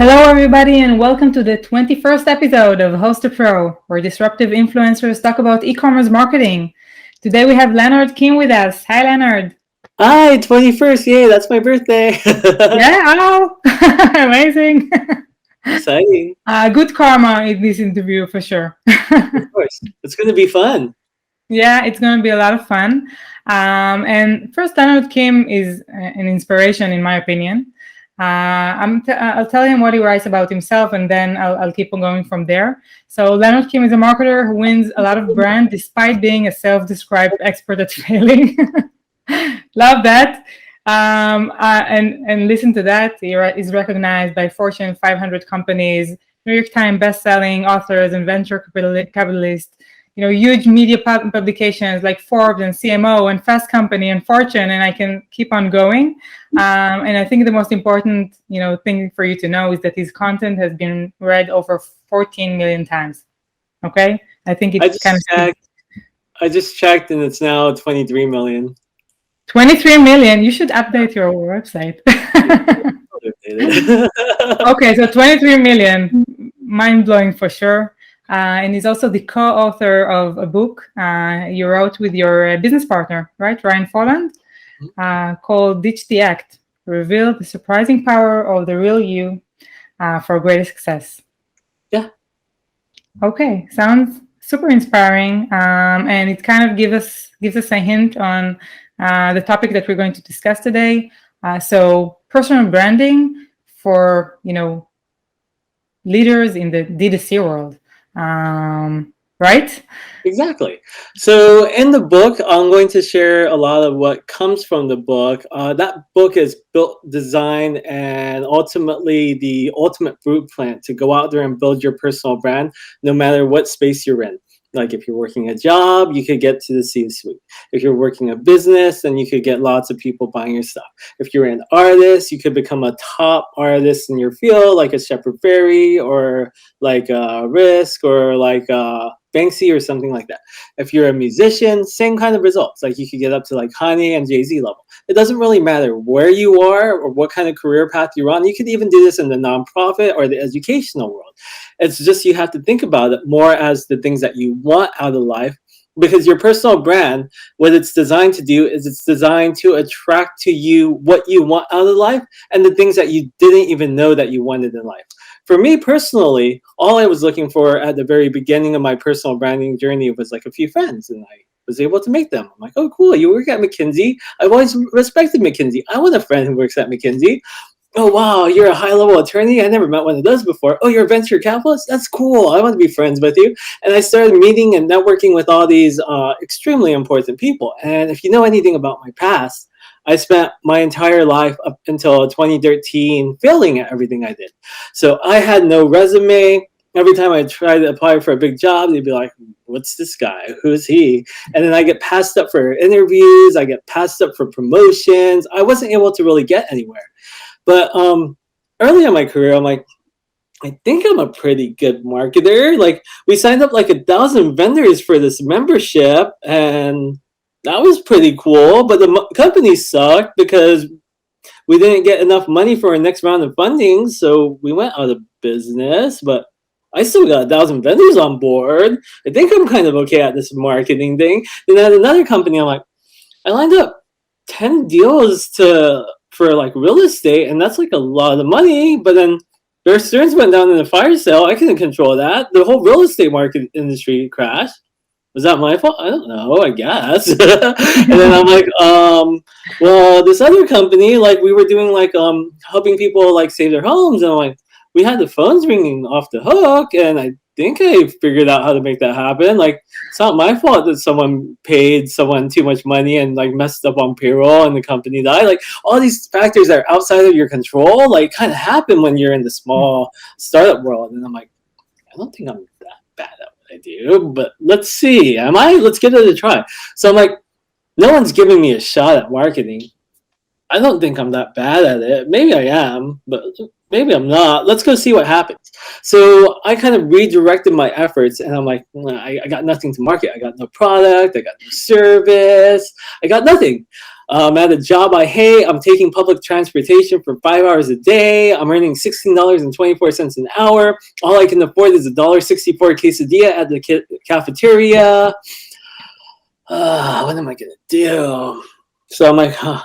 Hello, everybody, and welcome to the 21st episode of Host a Pro, where disruptive influencers talk about e-commerce marketing. Today we have Leonard Kim with us. Hi, Leonard. Hi, 21st. Yay, that's my birthday. Yeah, oh, amazing. Exciting. Good karma in this interview for sure. Of course. It's going to be fun. Yeah, it's going to be a lot of fun. And first, Leonard Kim is an inspiration, in my opinion. I'll tell him what he writes about himself, and then I'll keep on going from there. So Leonard Kim is a marketer who wins a lot of brands despite being a self-described expert at failing. Love that. And listen to that. He is recognized by Fortune 500 companies, New York Times best-selling authors, and venture capitalists. You know, huge media publications like Forbes and CMO and Fast Company and Fortune, and I can keep on going. And I think the most important, thing for you to know is that his content has been read over 14 million times. Okay, I think it's I just checked, and it's now 23 million. 23 million. You should update your website. Okay, so 23 million, mind blowing for sure. And he's also the co-author of a book you wrote with your business partner, right, Ryan Folland, called Ditch the Act, Reveal the Surprising Power of the Real You for Greater Success. Yeah. Okay, sounds super inspiring, and it kind of gives us a hint on the topic that we're going to discuss today. So personal branding for, leaders in the D2C world. Right? Exactly. So in the book, I'm going to share a lot of what comes from the book. That book is built, designed, and ultimately the ultimate blueprint to go out there and build your personal brand, no matter what space you're in. Like if you're working a job, you could get to the C-suite. If you're working a business, then you could get lots of people buying your stuff. If you're an artist, you could become a top artist in your field, like a Shepard Fairey or like a Risk or like Banksy or something like that. If you're a musician, same kind of results. Like you could get up to like Kanye and Jay-Z level. It doesn't really matter where you are or what kind of career path you're on. You could even do this in the nonprofit or the educational world. It's just you have to think about it more as the things that you want out of life, because your personal brand, what it's designed to do is it's designed to attract to you what you want out of life and the things that you didn't even know that you wanted in life. For me personally, all I was looking for at the very beginning of my personal branding journey was like a few friends, and I was able to make them. I'm like, oh, cool, you work at McKinsey. I've always respected McKinsey. I want a friend who works at McKinsey. Oh, wow, you're a high-level attorney? I never met one of those before. Oh, you're a venture capitalist? That's cool. I want to be friends with you. And I started meeting and networking with all these extremely important people. And if you know anything about my past, I spent my entire life up until 2013 failing at everything I did. So I had no resume. Every time I tried to apply for a big job, they'd be like, what's this guy? Who's he? And then I get passed up for interviews. I get passed up for promotions. I wasn't able to really get anywhere. But early in my career, I'm like, I think I'm a pretty good marketer. Like we signed up like 1,000 vendors for this membership, and that was pretty cool. But the company sucked because we didn't get enough money for our next round of funding, so we went out of business. But I still got 1,000 vendors on board. I think I'm kind of okay at this marketing thing. Then at another company, I'm like, I lined up 10 deals for like real estate, and that's like a lot of money. But then their stearns went down in the fire sale. I couldn't control that. The whole real estate market industry crashed. Was that my fault? I don't know, I guess. And then I'm like, well, this other company, like we were doing like helping people like save their homes, and I'm like, we had the phones ringing off the hook, and I think I figured out how to make that happen. Like, it's not my fault that someone paid someone too much money and like messed up on payroll and the company died. Like, all these factors that are outside of your control, like, kind of happen when you're in the small startup world. And I'm like, I don't think I'm that bad at what I do, but let's see. Am I? Let's give it a try. So I'm like, no one's giving me a shot at marketing. I don't think I'm that bad at it. Maybe I am, but maybe I'm not. Let's go see what happens. So I kind of redirected my efforts, and I'm like, I got nothing to market. I got no product. I got no service. I got nothing. I'm at a job I hate. I'm taking public transportation for 5 hours a day. I'm earning $16.24 an hour. All I can afford is $1.64 quesadilla at the cafeteria. What am I gonna do? So I'm like, huh.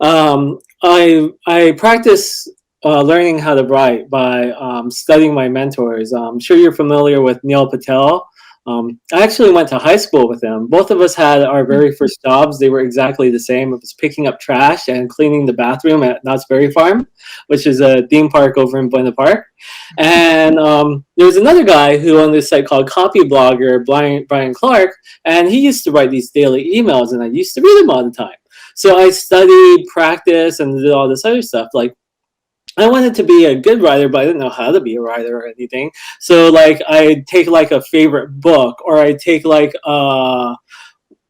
I practice learning how to write by studying my mentors. I'm sure you're familiar with Neil Patel. I actually went to high school with him. Both of us had our very first jobs. They were exactly the same. It was picking up trash and cleaning the bathroom at Knott's Berry Farm, which is a theme park over in Buena Park. And there was another guy who owned this site called Copy Blogger, Brian Clark, and he used to write these daily emails, and I used to read them all the time. So I studied, practiced, and did all this other stuff. Like, I wanted to be a good writer, but I didn't know how to be a writer or anything. So, like, I'd take, like, a favorite book, or I'd take, like, a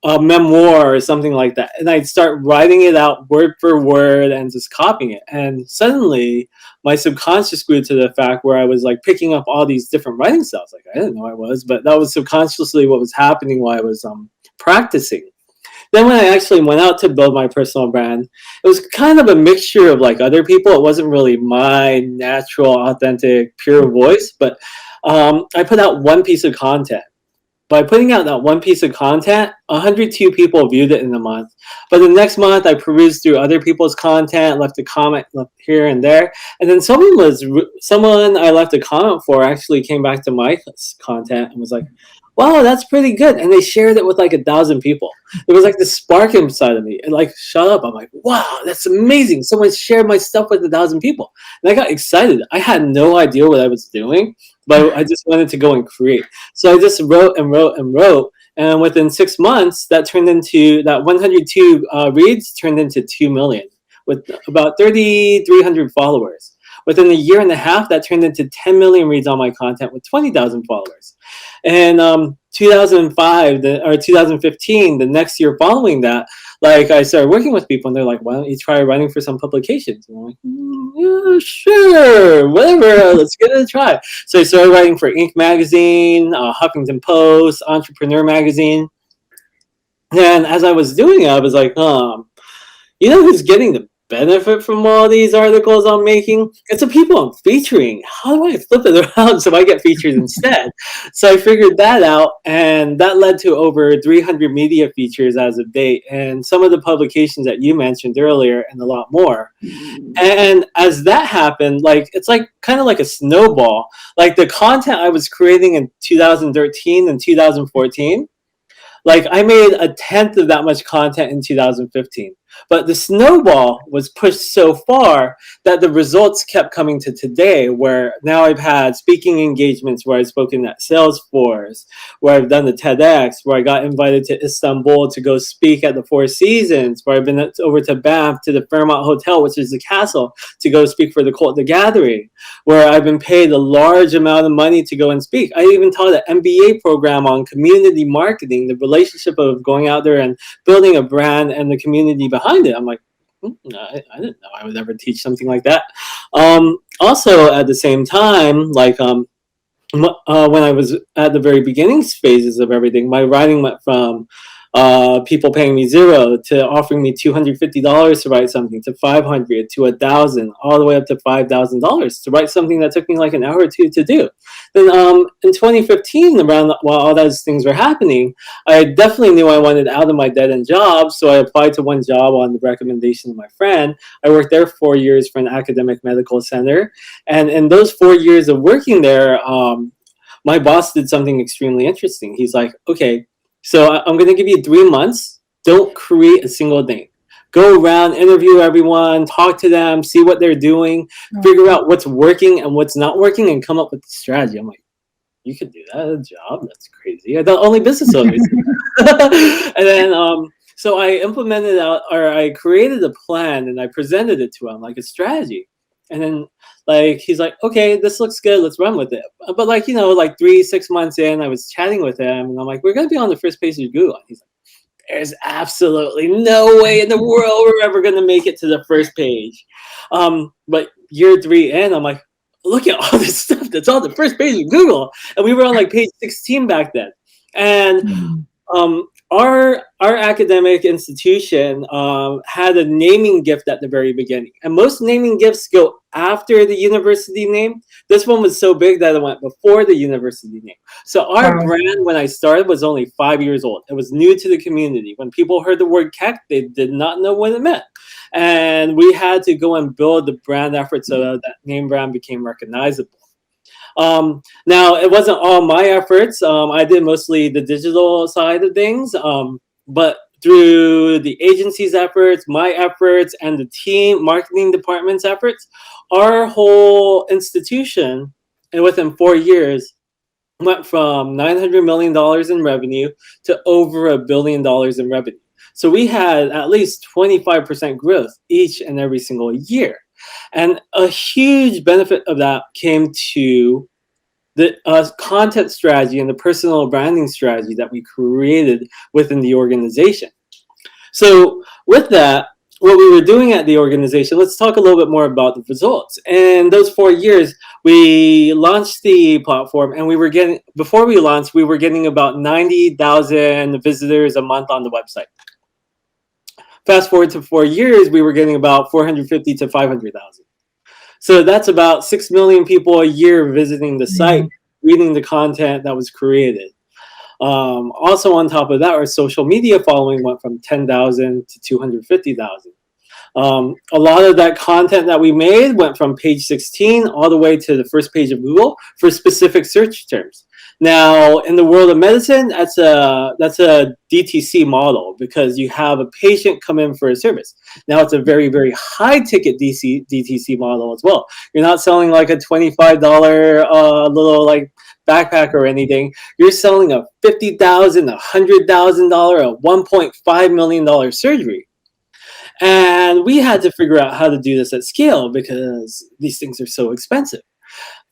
memoir or something like that, and I'd start writing it out word for word and just copying it. And suddenly, my subconscious grew to the fact where I was, like, picking up all these different writing styles. Like, I didn't know I was, but that was subconsciously what was happening while I was practicing. Then when I actually went out to build my personal brand, it was kind of a mixture of like other people. It wasn't really my natural, authentic, pure voice, but I put out one piece of content. By putting out that one piece of content, 102 people viewed it in a month. But the next month, I perused through other people's content, left a comment here and there, and then someone I left a comment for actually came back to my content and was like, "Wow, that's pretty good." And they shared it with like 1,000 people. It was like the spark inside of me. And like, shut up. I'm like, wow, that's amazing. Someone shared my stuff with 1,000 people. And I got excited. I had no idea what I was doing, but I just wanted to go and create. So I just wrote and wrote and wrote. And within 6 months, that 102 reads turned into 2 million with about 3,300 followers. Within a year and a half, that turned into 10 million reads on my content with 20,000 followers. And 2015, the next year following that, like I started working with people, and they're like, "Why don't you try writing for some publications?" And I'm like, "Yeah, sure, whatever, let's give it a try." So I started writing for Inc. magazine, Huffington Post, Entrepreneur magazine. And as I was doing it, I was like, you know who's getting the benefit from all these articles I'm making? It's the people I'm featuring. How do I flip it around so I get featured instead? So I figured that out, and that led to over 300 media features as of date, and some of the publications that you mentioned earlier, and a lot more. And as that happened, like, it's like kind of like a snowball. Like the content I was creating in 2013 and 2014, like I made a tenth of that much content in 2015. But the snowball was pushed so far that the results kept coming to today, where now I've had speaking engagements where I've spoken at Salesforce, where I've done the TEDx, where I got invited to Istanbul to go speak at the Four Seasons, where I've been over to Banff to the Fairmont Hotel, which is the castle, to go speak for the Cult the Gathering, where I've been paid a large amount of money to go and speak. I even taught an MBA program on community marketing, the relationship of going out there and building a brand and the community behind it. I'm like, I didn't know I would ever teach something like that. Also, at the same time, like when I was at the very beginning phases of everything, my writing went from people paying me $0 to offering me $250 to write something, to $500 to $1,000, all the way up to $5,000 to write something that took me like an hour or two to do. Then in 2015, around while all those things were happening, I definitely knew I wanted out of my dead-end job, so I applied to one job on the recommendation of my friend. I worked there 4 years for an academic medical center, and in those 4 years of working there, my boss did something extremely interesting. He's like, okay, so I'm going to give you 3 months. Don't create a single thing. Go around, interview everyone, talk to them, see what they're doing, figure out what's working and what's not working, and come up with a strategy. I'm like, you could do that at a job? That's crazy. I thought only business owners do that. And then, so I implemented I created a plan, and I presented it to him like a strategy. And then, like, he's like, okay, this looks good, let's run with it. But like, 3-6 months in, I was chatting with him, and I'm like, we're going to be on the first page of Google. And he's like, there's absolutely no way in the world we're ever going to make it to the first page. But year 3 in, I'm like, look at all this stuff that's on the first page of Google. And we were on like page 16 back then. And our academic institution had a naming gift at the very beginning, and most naming gifts go after the university name. This one was so big that it went before the university name. So our Wow. brand, when I started, was only 5 years old. It was new to the community. When people heard the word Keck, they did not know what it meant, and we had to go and build the brand effort so that name brand became recognizable. Now, it wasn't all my efforts. I did mostly the digital side of things, but through the agency's efforts, my efforts, and the team marketing department's efforts, our whole institution, and within 4 years, went from $900 million in revenue to over $1 billion in revenue. So we had at least 25% growth each and every single year. And a huge benefit of that came to the content strategy and the personal branding strategy that we created within the organization. So with that, what we were doing at the organization, let's talk a little bit more about the results. In those 4 years, we launched the platform, and before we launched, we were getting about 90,000 visitors a month on the website. Fast forward to 4 years, we were getting about 450 to 500,000. So that's about 6 million people a year visiting the site, reading the content that was created. Also, on top of that, our social media following went from 10,000 to 250,000. A lot of that content that we made went from page 16 all the way to the first page of Google for specific search terms. Now, in the world of medicine, that's a DTC model because you have a patient come in for a service. Now, it's a very, very high ticket DTC model as well. You're not selling like a $25 little like backpack or anything. You're selling a $50,000, $100,000, a $1.5 million surgery. And we had to figure out how to do this at scale because these things are so expensive.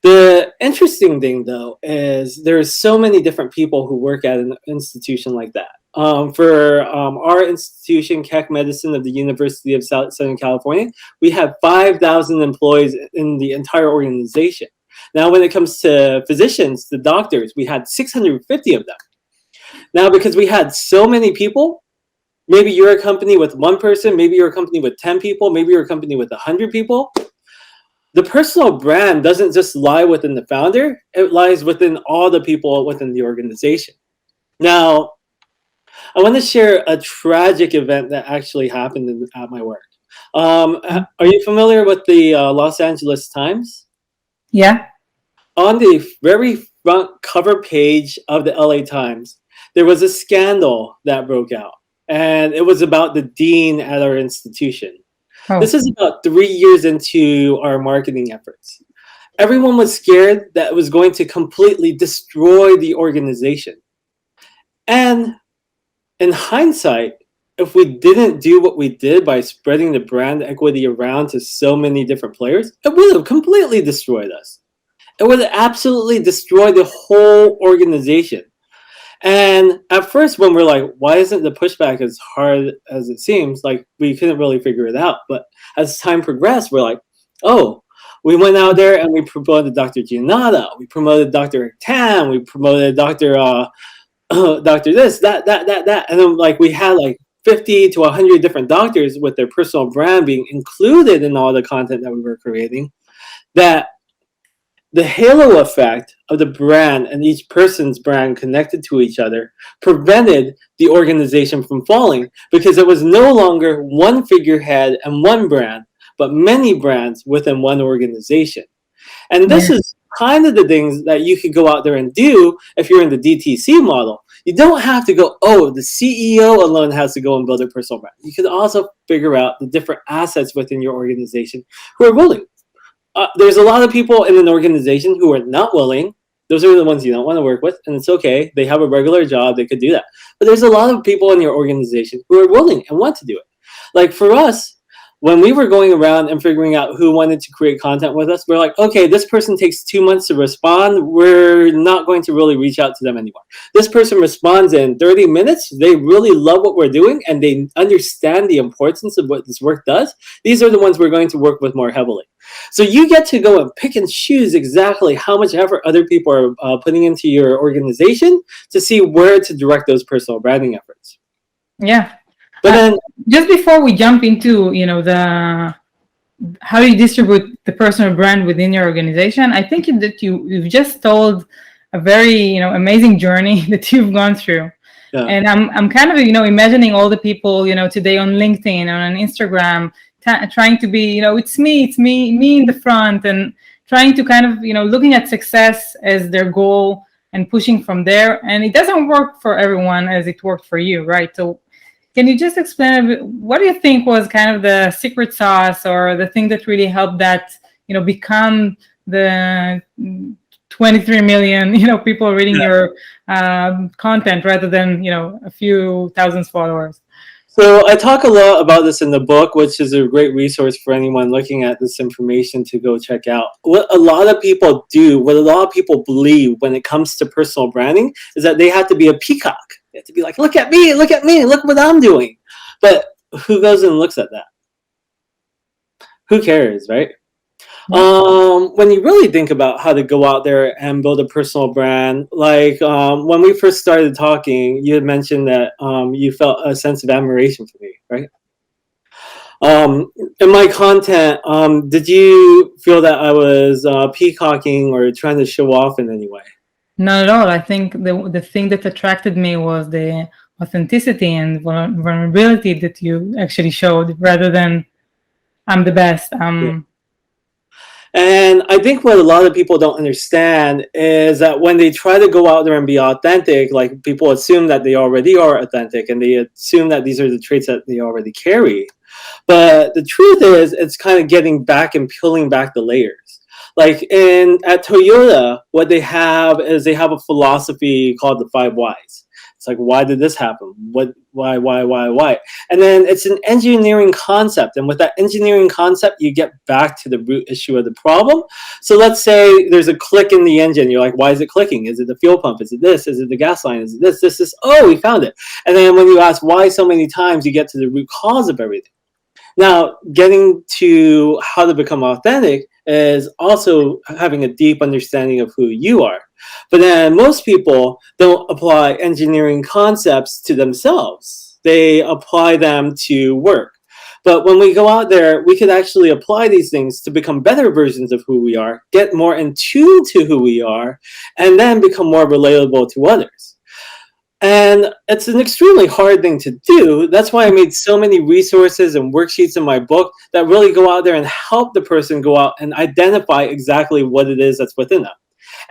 The interesting thing, though, is there's so many different people who work at an institution like that. For our institution, Keck Medicine of the University of Southern California, we have 5,000 employees in the entire organization. Now, when it comes to physicians, the doctors, we had 650 of them. Now, because we had so many people, maybe you're a company with one person, maybe you're a company with 10 people, maybe you're a company with 100 people. The personal brand doesn't just lie within the founder, it lies within all the people within the organization. Now, I want to share a tragic event that actually happened at my work. Are you familiar with the Los Angeles Times? Yeah. On the very front cover page of the LA Times, there was a scandal that broke out, and it was about the dean at our institution. Oh. This is about 3 years into our marketing efforts. Everyone was scared that it was going to completely destroy the organization. And in hindsight, if we didn't do what we did by spreading the brand equity around to so many different players, it would have completely destroyed us. It would have absolutely destroyed the whole organization. And at first, when we're like, why isn't the pushback as hard as it seems? Like, we couldn't really figure it out. But as time progressed, we're like, oh, we went out there and we promoted Dr. Giannata. We promoted Dr. Tan. We promoted Dr. Dr. this, that. And then, like, we had like 50 to 100 different doctors with their personal brand being included in all the content that we were creating. That the halo effect of the brand and each person's brand connected to each other prevented the organization from falling because it was no longer one figurehead and one brand, but many brands within one organization. And this is kind of the things that you could go out there and do if you're in the DTC model. You don't have to go, oh, the CEO alone has to go and build a personal brand. You could also figure out the different assets within your organization who are willing. There's a lot of people in an organization who are not willing. Those are the ones you don't want to work with, and it's okay. They have a regular job. They could do that. But there's a lot of people in your organization who are willing and want to do it. Like for us, when we were going around and figuring out who wanted to create content with us, we're like, okay, this person takes 2 months to respond. We're not going to really reach out to them anymore. This person responds in 30 minutes. They really love what we're doing and they understand the importance of what this work does. These are the ones we're going to work with more heavily. So you get to go and pick and choose exactly how much effort other people are putting into your organization to see where to direct those personal branding efforts. Yeah. But then, just before we jump into, the how you distribute the personal brand within your organization, I think that you've just told a very, amazing journey that you've gone through. Yeah. And I'm kind of, imagining all the people, today on LinkedIn or on Instagram, trying to be, it's me in the front, and trying to kind of, looking at success as their goal and pushing from there. And it doesn't work for everyone as it worked for you, right? So can you just explain a bit, what do you think was kind of the secret sauce or the thing that really helped that, become the 23 million, people reading your content rather than, a few thousand followers? So I talk a lot about this in the book, which is a great resource for anyone looking at this information to go check out. What a lot of people do, what a lot of people believe when it comes to personal branding is that they have to be a peacock. They have to be like, look at me, look what I'm doing. But who goes and looks at that? Who cares, right? When you really think about how to go out there and build a personal brand, like when we first started talking, you had mentioned that you felt a sense of admiration for me, right? In my content, did you feel that I was peacocking or trying to show off in any way? Not at all. I think the thing that attracted me was the authenticity and vulnerability that you actually showed, rather than I'm the best. Yeah. And I think what a lot of people don't understand is that when they try to go out there and be authentic, like people assume that they already are authentic and they assume that these are the traits that they already carry. But the truth is, it's kind of getting back and peeling back the layers. Like at Toyota, what they have is they have a philosophy called the 5 whys. It's like, why did this happen? Why? And then it's an engineering concept. And with that engineering concept, you get back to the root issue of the problem. So let's say there's a click in the engine. You're like, why is it clicking? Is it the fuel pump? Is it this? Is it the gas line? Is it this? Oh, we found it. And then when you ask why so many times, you get to the root cause of everything. Now, getting to how to become authentic is also having a deep understanding of who you are. But then most people don't apply engineering concepts to themselves. They apply them to work. But when we go out there, we could actually apply these things to become better versions of who we are, get more in tune to who we are, and then become more relatable to others. And it's an extremely hard thing to do. That's why I made so many resources and worksheets in my book that really go out there and help the person go out and identify exactly what it is that's within them.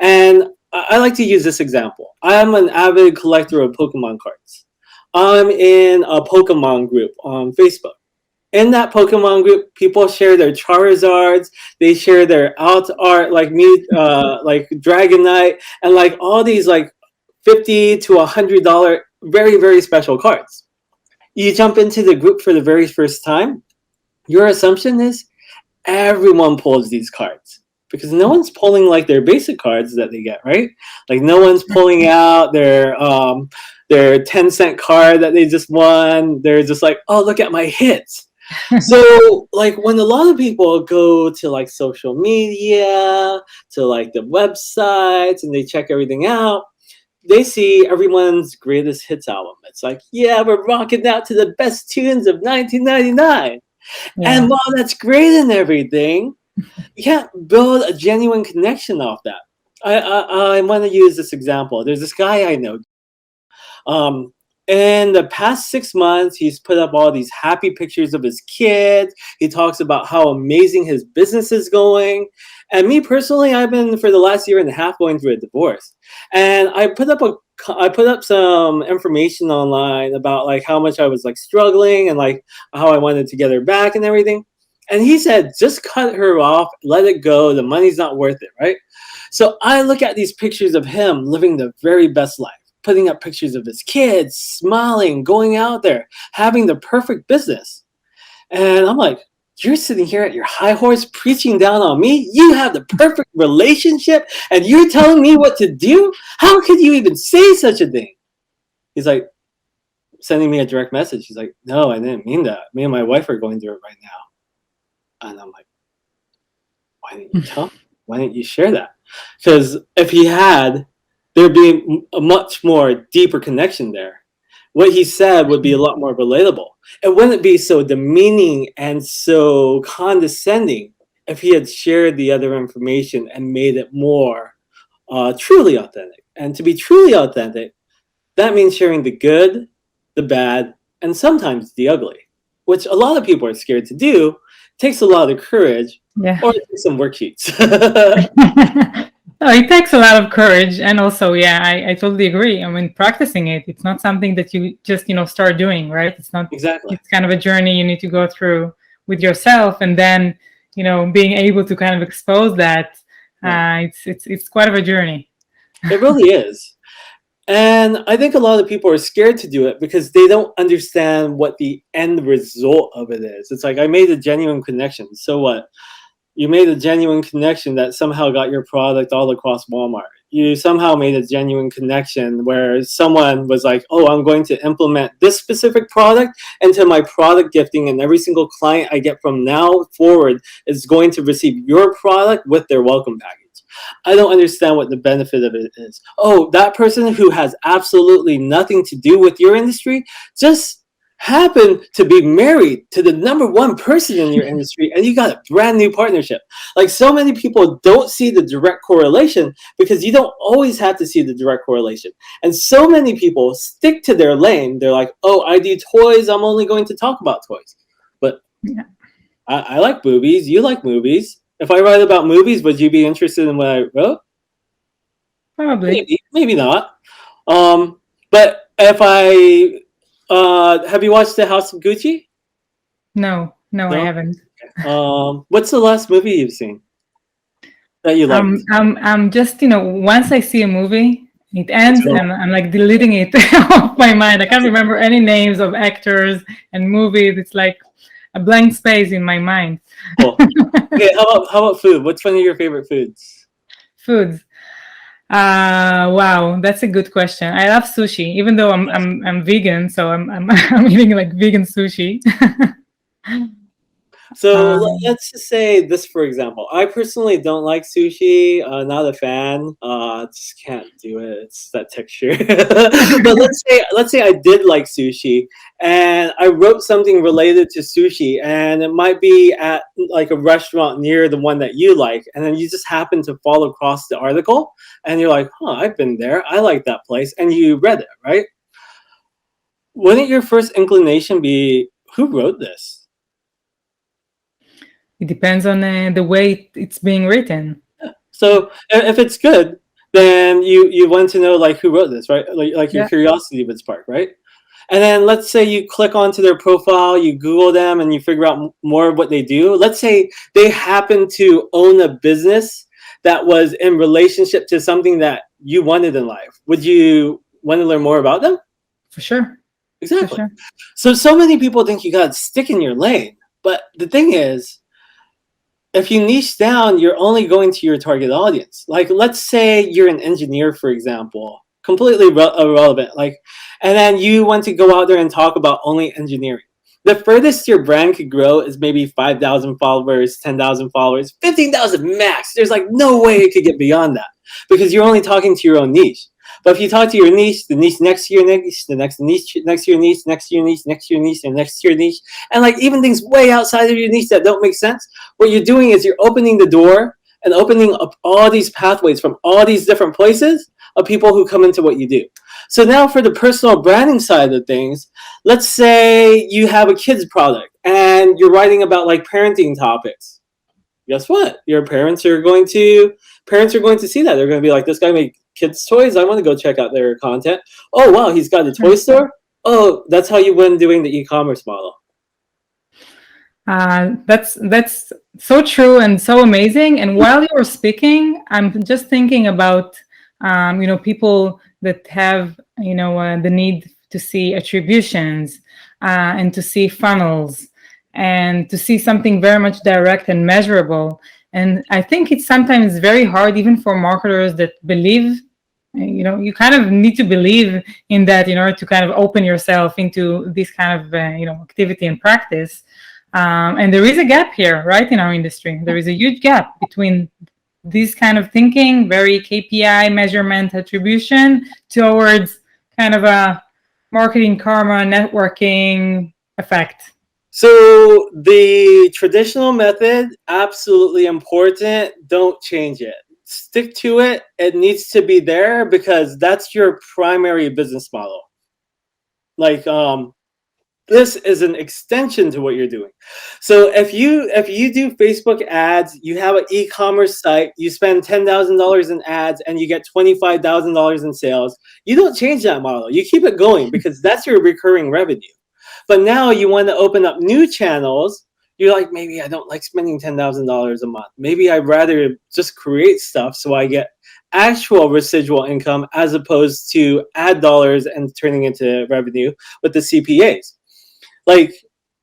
And I like to use this example. I'm an avid collector of Pokemon cards. I'm in a Pokemon group on Facebook. In that Pokemon group, people share their Charizards, they share their alt art, like me, like Dragonite, and like all these like $50 to $100 very, very special cards. You jump into the group for the very first time, your assumption is everyone pulls these cards, because no one's pulling like their basic cards that they get, right? Like no one's pulling out their 10-cent card that they just won. They're just like, oh, look at my hits. So like when a lot of people go to like social media, to like the websites, and they check everything out, they see everyone's greatest hits album. It's like, yeah, we're rocking out to the best tunes of 1999. Yeah. And while that's great and everything, you can't build a genuine connection off that. I want to use this example. There's this guy I know. In the past 6 months, he's put up all these happy pictures of his kids. He talks about how amazing his business is going. And me personally, I've been for the last year and a half going through a divorce. And I put up some information online about like how much I was like struggling and like how I wanted to get her back and everything. And he said, just cut her off, let it go. The money's not worth it, right? So I look at these pictures of him living the very best life, putting up pictures of his kids, smiling, going out there, having the perfect business. And I'm like, you're sitting here at your high horse preaching down on me. You have the perfect relationship and you're telling me what to do? How could you even say such a thing? He's like, sending me a direct message. He's like, no, I didn't mean that. Me and my wife are going through it right now. And I'm like, why didn't you tell me? Why didn't you share that? Because if he had, there'd be a much more deeper connection there. What he said would be a lot more relatable. It wouldn't be so demeaning and so condescending if he had shared the other information and made it more truly authentic. And to be truly authentic, that means sharing the good, the bad, and sometimes the ugly, which a lot of people are scared to do. It takes a lot of courage, Yeah. or it takes some worksheets. No, it takes a lot of courage, and also, yeah, I totally agree. I mean, practicing it, it's not something that you just, start doing, right? It's not Exactly. It's kind of a journey you need to go through with yourself, and then, being able to kind of expose that. It's quite of a journey. It really is. And I think a lot of people are scared to do it because they don't understand what the end result of it is. It's like, I made a genuine connection. So what? You made a genuine connection that somehow got your product all across Walmart. You somehow made a genuine connection where someone was like, oh, I'm going to implement this specific product into my product gifting, and every single client I get from now forward is going to receive your product with their welcome package. I don't understand what the benefit of it is. Oh, that person who has absolutely nothing to do with your industry just happen to be married to the number one person in your industry, and you got a brand new partnership. Like, so many people don't see the direct correlation because you don't always have to see the direct correlation. And so many people stick to their lane. They're like, oh, I do toys, I'm only going to talk about toys. But Yeah. I like movies, you like movies. If I write about movies, would you be interested in what I wrote? Probably. Maybe not. But if I have you watched The House of Gucci? No, I No. haven't. What's the last movie you've seen that you liked? I'm just, once I see a movie, it ends, Cool. and I'm like deleting it off my mind. I can't remember any names of actors and movies. It's like a blank space in my mind. Cool. Okay, how about food? What's one of your favorite foods? Foods. Wow, that's a good question. I love sushi, even though I'm vegan, so I'm I'm eating like vegan sushi. So Um, let's just say this, for example. I personally don't like sushi. Not a fan. Just can't do it. It's that texture. But let's say I did like sushi, and I wrote something related to sushi, and it might be at like a restaurant near the one that you like, and then you just happen to fall across the article, and you're like, "Huh, I've been there. I like that place," and you read it, right? Wouldn't your first inclination be, "Who wrote this?" it depends on the way it's being written. So if it's good, then you want to know like who wrote this, right? Like your Yeah. curiosity would spark, right? And then let's say you click onto their profile, you Google them, and you figure out more of what they do. Let's say they happen to own a business that was in relationship to something that you wanted in life. Would you want to learn more about them? For sure. Exactly. For sure. So many people think you got to stick in your lane, but the thing is, if you niche down, you're only going to your target audience. Like, let's say you're an engineer, for example, completely irrelevant. Like, and then you want to go out there and talk about only engineering. The furthest your brand could grow is maybe 5,000 followers, 10,000 followers, 15,000 max. There's like no way it could get beyond that because you're only talking to your own niche. But if you talk to your niche, the niche next to your niche, the next niche next to your niche, next to your niche, next to your niche, and next to your niche, and like even things way outside of your niche that don't make sense, what you're doing is you're opening the door and opening up all these pathways from all these different places of people who come into what you do. So now for the personal branding side of things, let's say you have a kids product and you're writing about like parenting topics. Guess what? Your parents are going to see that. They're going to be like, this guy made kids toys. I want to go check out their content. Oh wow, he's got a toy store. Oh, that's how you win doing the e-commerce model. That's so true and so amazing. And while you were speaking, I'm just thinking about people that have the need to see attributions and to see funnels and to see something very much direct and measurable. And I think it's sometimes very hard, even for marketers that believe, you kind of need to believe in that in order to kind of open yourself into this kind of, activity and practice. And there is a gap here, right, in our industry. There is a huge gap between this kind of thinking, very KPI measurement attribution, towards kind of a marketing karma, networking effect. So the traditional method, absolutely important. Don't change it. Stick to it. It needs to be there because that's your primary business model. Like, this is an extension to what you're doing. So if you do Facebook ads, you have an e-commerce site, you spend $10,000 in ads and you get $25,000 in sales, you don't change that model. You keep it going because that's your recurring revenue. But now you want to open up new channels. You're like, maybe I don't like spending $10,000 a month. Maybe I'd rather just create stuff so I get actual residual income as opposed to ad dollars and turning into revenue with the CPAs. Like,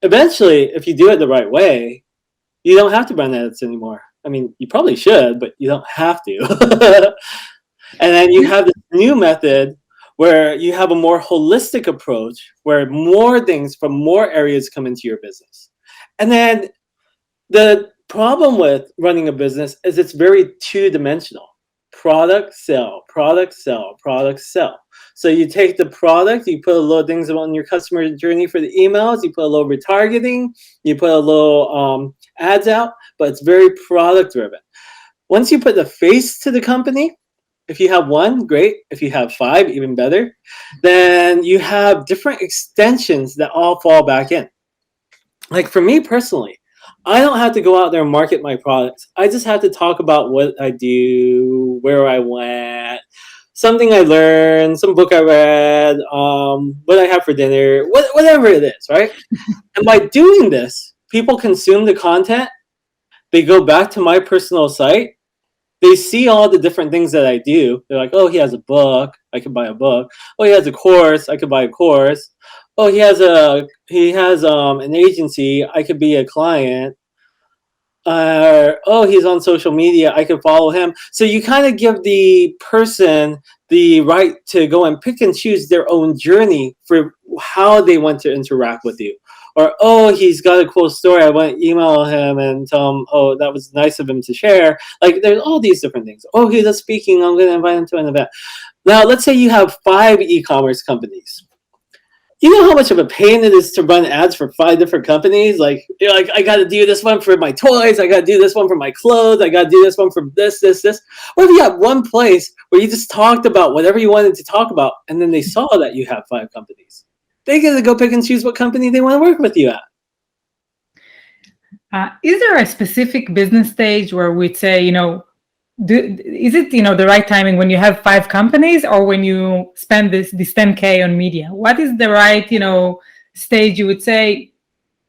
eventually, if you do it the right way, you don't have to run ads anymore. I mean, you probably should, but you don't have to. And then you have this new method where you have a more holistic approach where more things from more areas come into your business. And then the problem with running a business is it's very two-dimensional. Product, sell, product, sell, product, sell. So you take the product, you put a little things on your customer journey for the emails, you put a little retargeting, you put a little ads out, but it's very product driven. Once you put the face to the company, if you have one, great. If you have 5, even better. Then you have different extensions that all fall back in. Like for me personally, I don't have to go out there and market my products. I just have to talk about what I do, where I went, something I learned, some book I read, what I have for dinner, whatever it is, right? And by doing this, people consume the content. They go back to my personal site. They see all the different things that I do. They're like, oh, he has a book. I could buy a book. Oh, he has a course. I could buy a course. Oh, he has an agency. I could be a client. Oh, he's on social media. I could follow him. So you kind of give the person the right to go and pick and choose their own journey for how they want to interact with you. Or, oh, he's got a cool story. I want to email him and tell him, oh, that was nice of him to share. Like, there's all these different things. Oh, he does speaking. I'm going to invite him to an event. Now, let's say you have 5 e-commerce companies. You know how much of a pain it is to run ads for 5 different companies? Like, you're like, I got to do this one for my toys. I got to do this one for my clothes. I got to do this one for this. What if you have one place where you just talked about whatever you wanted to talk about, and then they saw that you have 5 companies? They get to go pick and choose what company they want to work with you at. Is there a specific business stage where we'd say, is it the right timing when you have 5 companies, or when you spend this 10K on media? What is the right stage you would say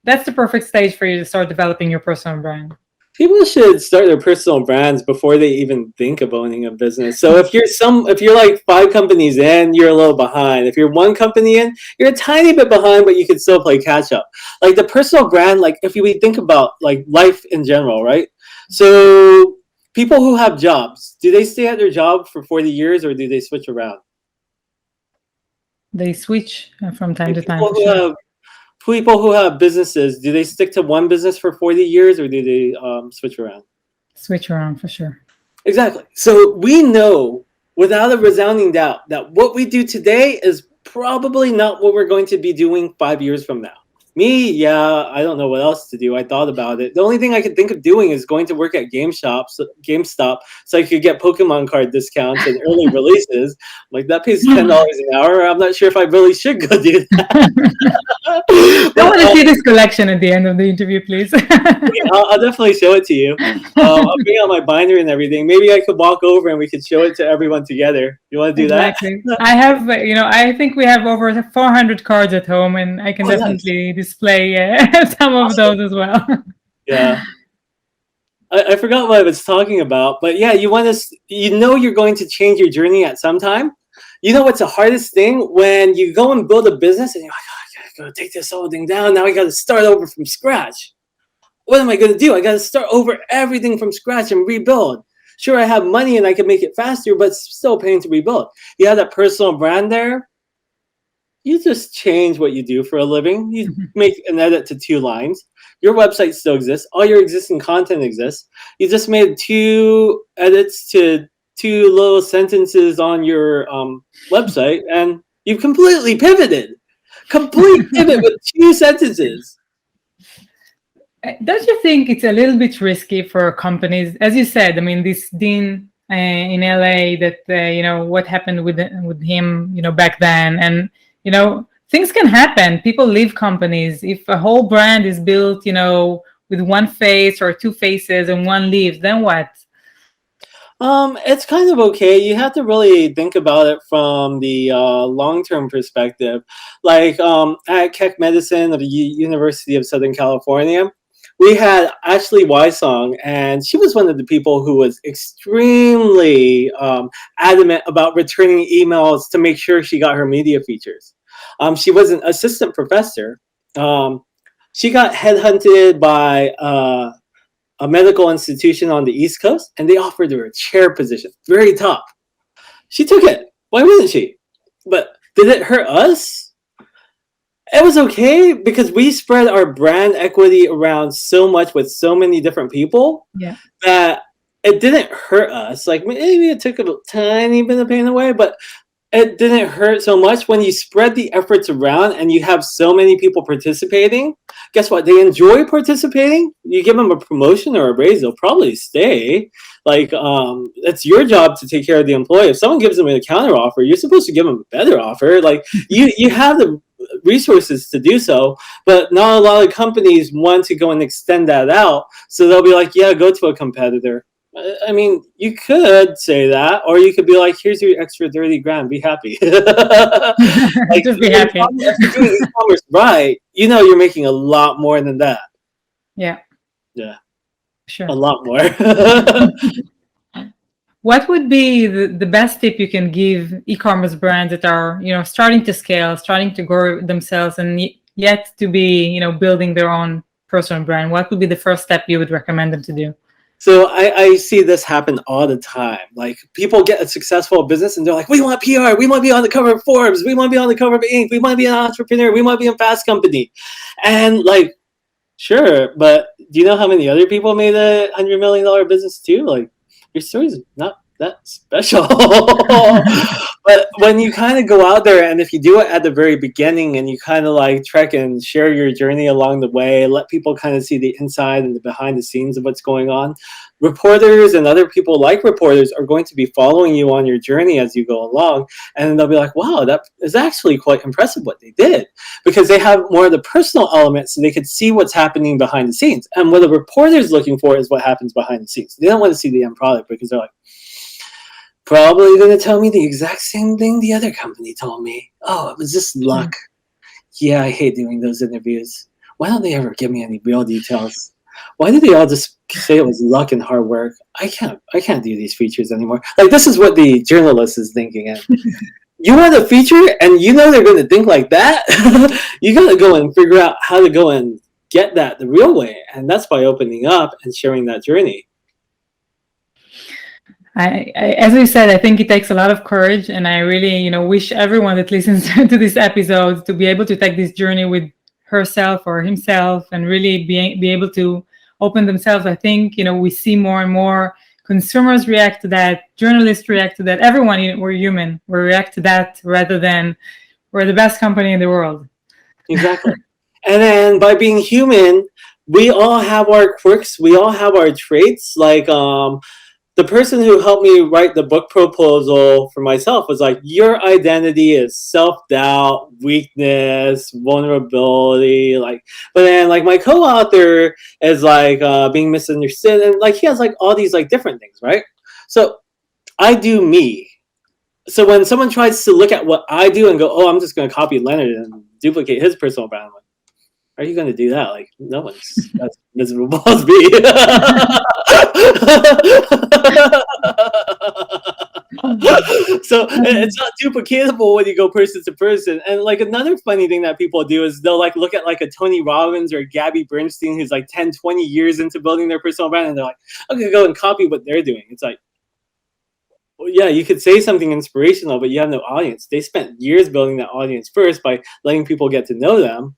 that's the perfect stage for you to start developing your personal brand? People should start their personal brands before they even think of owning a business. So if you're like 5 companies in, you're a little behind. If you're 1 company in, you're a tiny bit behind, but you can still play catch up. Like the personal brand, like if we think about like life in general, right? So people who have jobs, do they stay at their job for 40 years or do they switch around? They switch from time to time. People who have businesses, do they stick to one business for 40 years or do they switch around? Switch around for sure. Exactly. So we know without a resounding doubt that what we do today is probably not what we're going to be doing 5 years from now. Me, yeah, I don't know what else to do. I thought about it. The only thing I could think of doing is going to work at GameStop, so I could get Pokemon card discounts and early releases. Like that pays $10 an hour. I'm not sure if I really should go do that. I want to see this collection at the end of the interview, please. I'll definitely show it to you. I'll bring out my binder and everything. Maybe I could walk over and we could show it to everyone together. You want to do that? I have, I think we have over 400 cards at home, and I can definitely display some of those as well. Yeah. I forgot what I was talking about, but yeah, you're going to change your journey at some time. You know what's the hardest thing? When you go and build a business and you're like, oh, I gotta take this whole thing down. Now I gotta start over from scratch. What am I gonna do? I gotta start over everything from scratch and rebuild. Sure, I have money and I can make it faster, but it's still paying to rebuild. You have that personal brand there. You just change what you do for a living. You make an edit to 2 lines. Your website still exists. All your existing content exists. You just made 2 edits to 2 little sentences on your website, and you've completely pivoted. Complete pivot with 2 sentences. Don't you think it's a little bit risky for companies? As you said, I mean, this dean in LA, that, what happened with him, back then. And, things can happen. People leave companies. If a whole brand is built, with 1 face or 2 faces and 1 leaves, then what? It's kind of okay. You have to really think about it from the long-term perspective. Like at Keck Medicine of the University of Southern California, we had Ashley Wysong, and she was one of the people who was extremely adamant about returning emails to make sure she got her media features. She was an assistant professor. She got headhunted by a medical institution on the East Coast, and they offered her a chair position, very top. She took it. Why wouldn't she? But did it hurt us? It was okay because we spread our brand equity around so much with so many different people that it didn't hurt us. Like maybe it took a tiny bit of pain away, but it didn't hurt so much. When you spread the efforts around and you have so many people participating, guess what? They enjoy participating. You give them a promotion or a raise, they'll probably stay. Like it's your job to take care of the employee. If someone gives them a counter offer, you're supposed to give them a better offer. Like you have the resources to do so, but not a lot of companies want to go and extend that out. So they'll be like, yeah, go to a competitor. I mean, you could say that, or you could be like, here's your extra 30 grand, be happy. Like, just be happy. If you're doing e-commerce right, you're making a lot more than that. Yeah. Sure. A lot more. What would be the best tip you can give e-commerce brands that are, starting to scale, starting to grow themselves, and yet to be, building their own personal brand? What would be the first step you would recommend them to do? So I see this happen all the time. Like people get a successful business and they're like, we want PR, we want to be on the cover of Forbes, we want to be on the cover of Inc., we want to be an entrepreneur, we want to be in Fast Company. And like, sure, but do you know how many other people made a $100 million business too? Like your story's not that special. But when you kind of go out there, and if you do it at the very beginning and you kind of like trek and share your journey along the way, let people kind of see the inside and the behind the scenes of what's going on, reporters and other people like reporters are going to be following you on your journey as you go along, and they'll be like, wow, that is actually quite impressive what they did, because they have more of the personal elements so they could see what's happening behind the scenes. And what a reporter is looking for is what happens behind the scenes. They don't want to see the end product because they're like, probably going to tell me the exact same thing the other company told me. Oh, it was just luck. Yeah, I hate doing those interviews. Why don't they ever give me any real details? Why did they all just say it was luck and hard work? I can't do these features anymore. Like, this is what the journalist is thinking. And you want a feature and they're going to think like that? You got to go and figure out how to go and get that the real way. And that's by opening up and sharing that journey. As we said, I think it takes a lot of courage, and I really, wish everyone that listens to this episode to be able to take this journey with herself or himself and really be able to open themselves. I think, we see more and more consumers react to that, journalists react to that, everyone, we're human. We react to that rather than we're the best company in the world. Exactly. And then by being human, we all have our quirks, we all have our traits. Like, the person who helped me write the book proposal for myself was like, your identity is self-doubt, weakness, vulnerability. Like, but then like my co-author is like being misunderstood, and like he has like all these like different things, right? So I do me. So when someone tries to look at what I do and go, oh, I'm just going to copy Leonard and duplicate his personal brand, I'm like, are you going to do that? Like, no one's as miserable as me. So it's not duplicatable when you go person to person. And like another funny thing that people do is they'll like look at like a Tony Robbins or Gabby Bernstein who's like 10, 20 years into building their personal brand, and they're like, I'm gonna go and copy what they're doing. It's like, well, yeah, you could say something inspirational, but you have no audience. They spent years building that audience first by letting people get to know them.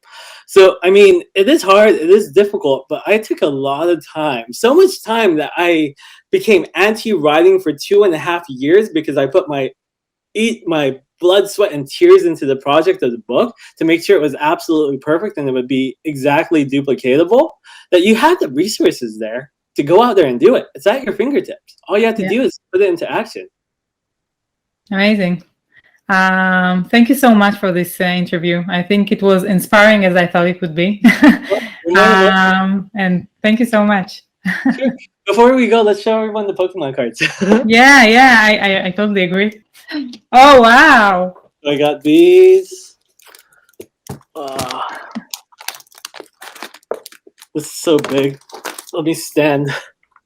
So, I mean, it is hard, it is difficult, but I took a lot of time, so much time that I became anti-writing for 2.5 years because I put my blood, sweat, and tears into the project of the book to make sure it was absolutely perfect and it would be exactly duplicatable. That you had the resources there to go out there and do it. It's at your fingertips. All you have to do is put it into action. Amazing. Thank you so much for this interview. I think it was inspiring as I thought it would be. And thank you so much. Sure. Before we go, let's show everyone the Pokemon cards. I totally agree. Oh, wow. I got these. This is so big. Let me stand.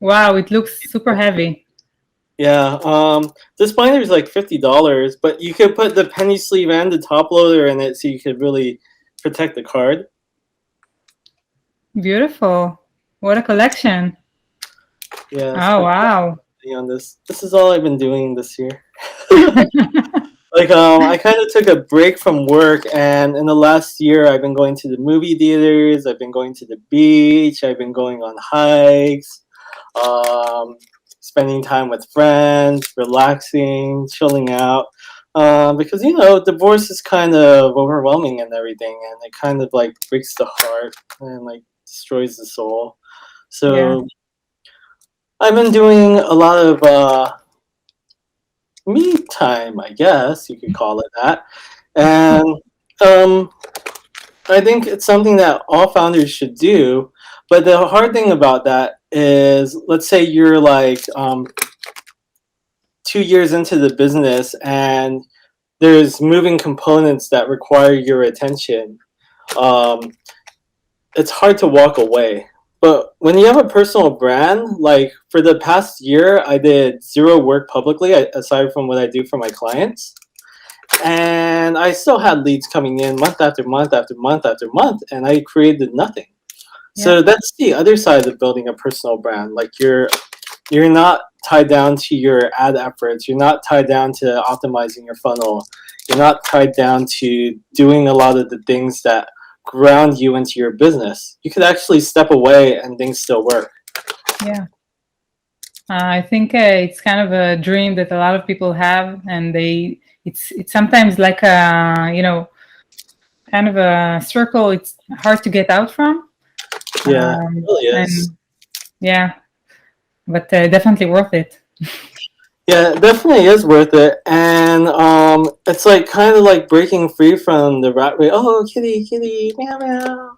Wow, it looks super heavy. Yeah, this binder is like $50, but you could put the penny sleeve and the top loader in it so you could really protect the card. Beautiful. What a collection. Yeah. Oh, wow. On this is all I've been doing this year. Like, I kind of took a break from work, and in the last year, I've been going to the movie theaters, I've been going to the beach, I've been going on hikes, spending time with friends, relaxing, chilling out. Because, you know, divorce is kind of overwhelming and everything, and it kind of, like, breaks the heart and, like, destroys the soul. So, I've been doing a lot of me time, I guess you could call it that. And I think it's something that all founders should do. But the hard thing about that is, let's say you're like 2 years into the business and there's moving components that require your attention. It's hard to walk away. But when you have a personal brand, like for the past year, I did zero work publicly aside from what I do for my clients. And I still had leads coming in month after month after month after month, and I created nothing. So that's the other side of building a personal brand. Like you're not tied down to your ad efforts. You're not tied down to optimizing your funnel. You're not tied down to doing a lot of the things that ground you into your business. You could actually step away and things still work. Yeah. I think it's kind of a dream that a lot of people have, and it's sometimes like a, you know, kind of a circle. It's hard to get out from. Yeah, it really is. And yeah, but definitely worth it. Yeah, it definitely is worth it. And it's like kind of like breaking free from the rat race. Oh, kitty, kitty, meow, meow.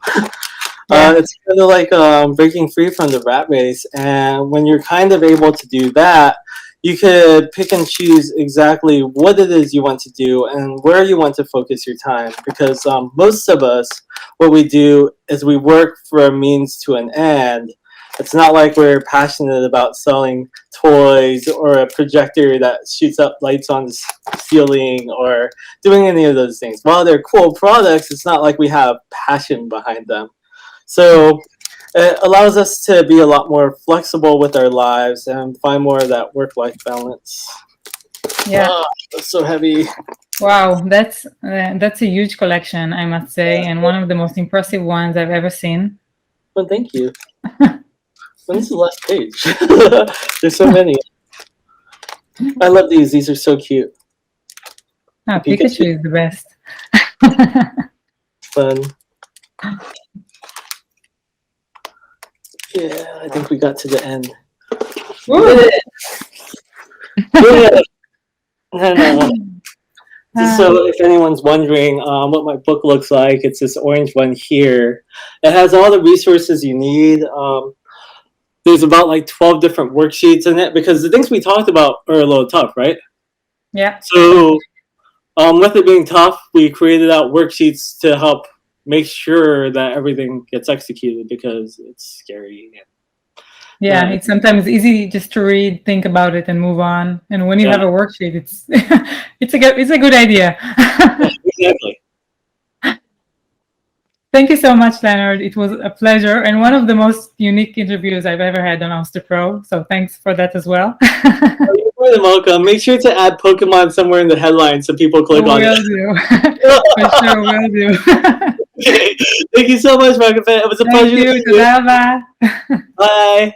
It's kind of like breaking free from the rat race. And when you're kind of able to do that, you could pick and choose exactly what it is you want to do and where you want to focus your time. Because most of us, what we do is we work for a means to an end. It's not like we're passionate about selling toys or a projector that shoots up lights on the ceiling or doing any of those things. While they're cool products, it's not like we have passion behind them. So it allows us to be a lot more flexible with our lives and find more of that work-life balance. Yeah. Oh, that's so heavy. Wow, that's a huge collection, I must say, and one of the most impressive ones I've ever seen. Well, thank you. When is the last page? There's so many. I love these. These are so cute. Oh, Pikachu is the best. Fun. Yeah, I think we got to the end. Yeah. No. So if anyone's wondering what my book looks like, it's this orange one here. It has all the resources you need. There's about like 12 different worksheets in it because the things we talked about are a little tough, right? Yeah. So with it being tough, we created out worksheets to help make sure that everything gets executed because it's scary. Yeah, it's sometimes easy just to read, think about it, and move on. And when you have a worksheet, it's it's a good idea. Exactly. Thank you so much, Leonard. It was a pleasure and one of the most unique interviews I've ever had on Oster Pro. So thanks for that as well. You're more than welcome. Make sure to add Pokemon somewhere in the headline so people click on it. Will do. For sure, will do. Okay. Thank you so much, Rocket. It was a Thank pleasure to you. see you. Toda raba. Bye.